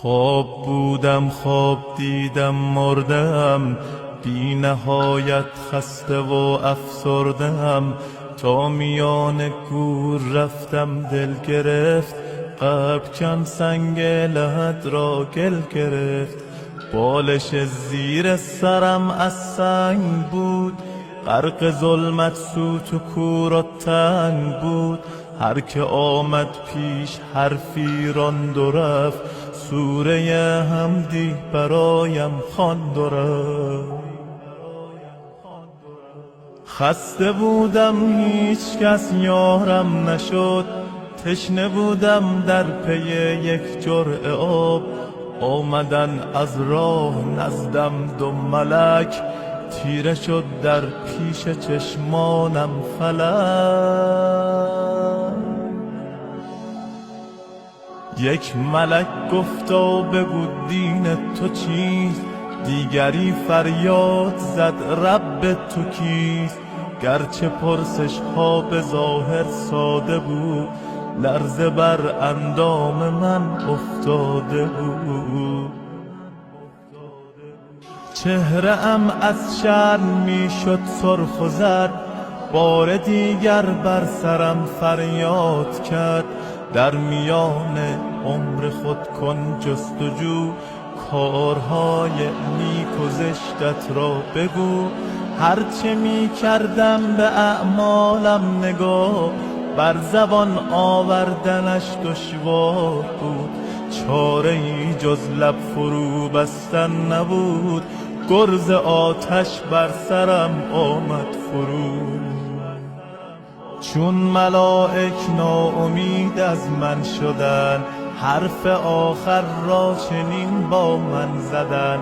خواب بودم خواب دیدم مردم، بی نهایت خسته و افسردم. تا میان گور رفتم دل گرفت، قلب کن سنگ لحد را گل گرفت. بالش زیر سرم از سنگ بود، غرق ظلمت سوت و کور و تنگ بود. هر که آمد پیش حرفی راند و رفت، سوره حمدی برایم خواند و رفت. خسته بودم هیچ کس یارم نشد، تشنه بودم در پی یک جرعه آب. آمدن از راه نزدم دو ملک، تیره شد در پیش چشمانم فلک. یک ملک گفتا بگو دین تو چیست، دیگری فریاد زد رب تو کیست. گرچه پرسش ها به ظاهر ساده بود، لرزه بر اندام من افتاده بود. چهره ام از شرم می شد سرخ و زرد، بار دیگر بر سرم فریاد کرد. در میان عمر خود کن جستجو، کارهای نیک و زشتت را بگو. هرچه می کردم به اعمالم نگاه، بر زبان آوردنش دشوار بود. چاره ای جز لب فرو بستن نبود، گرز آتش بر سرم آمد فرو. چون ملائک ناامید از من شدن، حرف آخر را چنین با من زدن.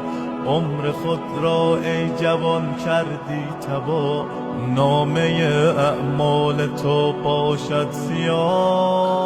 عمر خود را ای جوان کردی تباه، نامه اعمال تو باشد سیاه.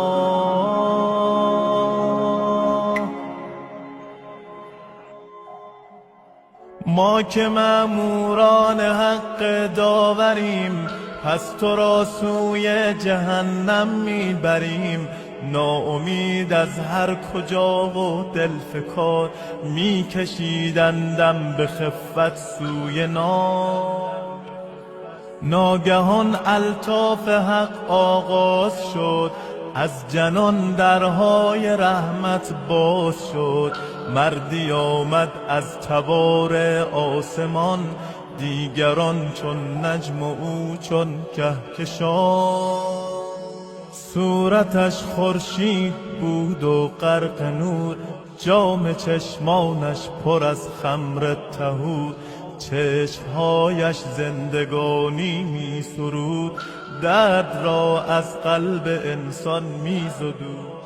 ما که مأموران حق داوریم، پس تو را سوی جهنم میبریم. ناامید از هر کجا و دل فکار، میکشیدندم به خفت سوی نار. ناگهان الطاف حق آغاز شد، از جنان درهای رحمت باز شد. مردی آمد از تبار آسمان، دیگران چون نجم و او چون کهکشان. صورتش خورشید بود و غرق نور، جام چشمانش پر از خمر طهور. چشمهایش زندگانی می سرود، درد را از قلب انسان می زدود.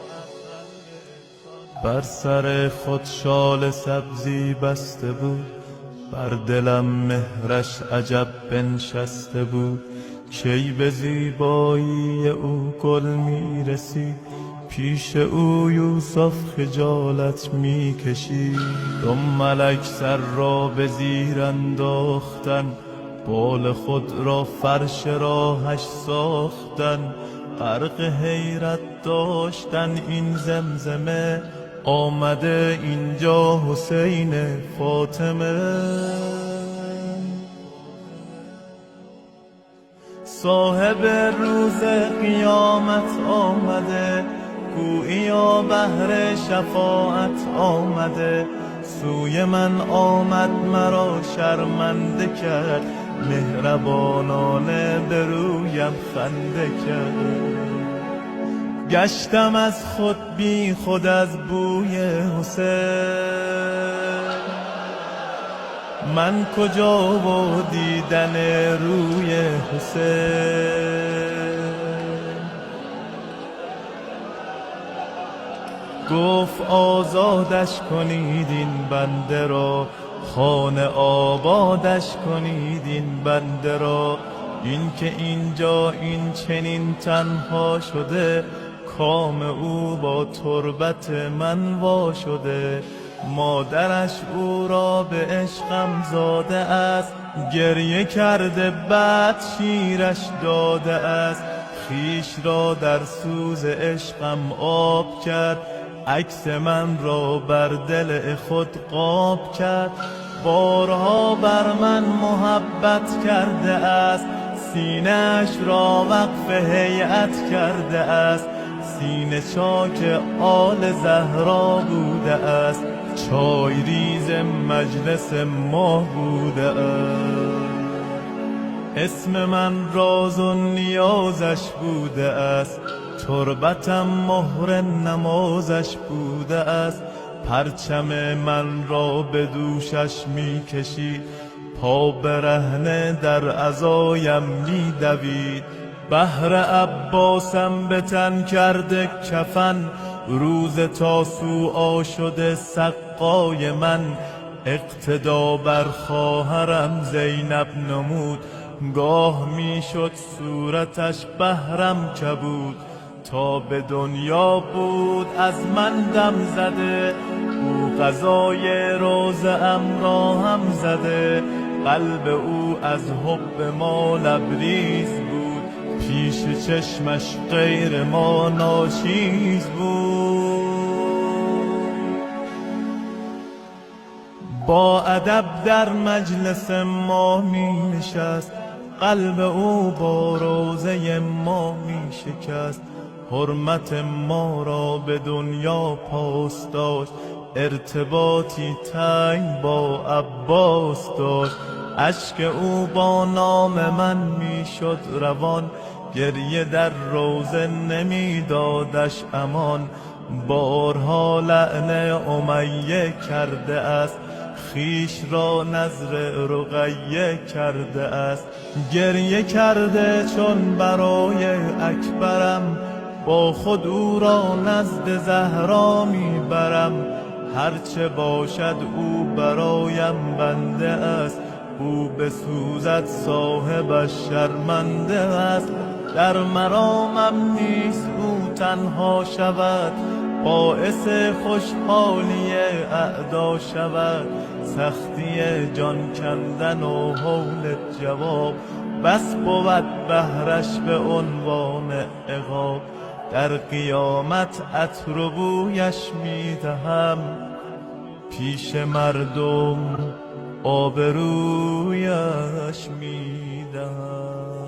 بر سر خود شال سبزی بسته بود، بر دلم مهرش عجب بنشسته بود. کی به زیبایی او گل می رسید، پیش او یوسف خجالت می کشید. دو ملک سر را به زیر انداختن، بال خود را فرش راهش ساختن. غرق حیرت داشتن این زمزمه، آمده اینجا حسین فاطمه. صاحب روز قیامت آمده، گوییا بهر شفاعت آمده. سوی من آمد مرا شرمنده کرد، مهربانانه به رویم خنده کرد. گشتم از خود بی خود از بوی حسین، من کجا و دیدن روی حسین. گفت آزادش کنید این بنده را، خانه آبادش کنید این بنده را. این که اینجا این چنین تنها شده، کام او با تربت من وا شده. مادرش او را به عشقم زاده است، گریه کرده بعد شیرش داده است. خیش را در سوز عشقم آب کرد، عکس من را بر دل خود قاب کرد. بارها بر من محبت کرده است، سینه‌اش را وقف هیئت کرده است. سینه چاک آل زهرا بوده است، چای ریز مجلس ما بوده است. اسم من راز و نیازش بوده است، تربتم مهر نمازش بوده است. پرچم من را به دوشش می کشید، پا برهنه در عزایم می دوید. بهر عباسم به تن کرده کفن، روز تاسوعا شده سقای من. اقتدا بر خواهرم زینب نمود، گاه می شد صورتش بهرم کبود. تا به دنیا بود از من دم زده، او غذای روزه‌ام را هم زده. قلب او از حب ما لبریز بود، پیش چشمش غیر ما ناچیز بود. با ادب در مجلس ما می نشست، قلب او با روزه ما می شکست. حرمت ما را به دنیا پاس داشت، ارتباطی تنگ با عباس داشت. اشک او با نام من می شد روان، گریه در روزه نمی دادش امان. بارها لعن امیه کرده است، خویش را نذر رقیه کرده است. گریه کرده چون برای اکبرم، با خود او را نزد زهرا می برم. هرچه باشد او برایم بنده است، او بسوزد صاحبش شرمنده است. در مرامم نیست او تنها شود، باعث خوشحالی اعدا شود. سختی جان کندن و هول جواب، بس بود بهرش به عنوان عقاب. در قیامت عطر و بویش می دهم، پیش مردم آبرویش می دهم.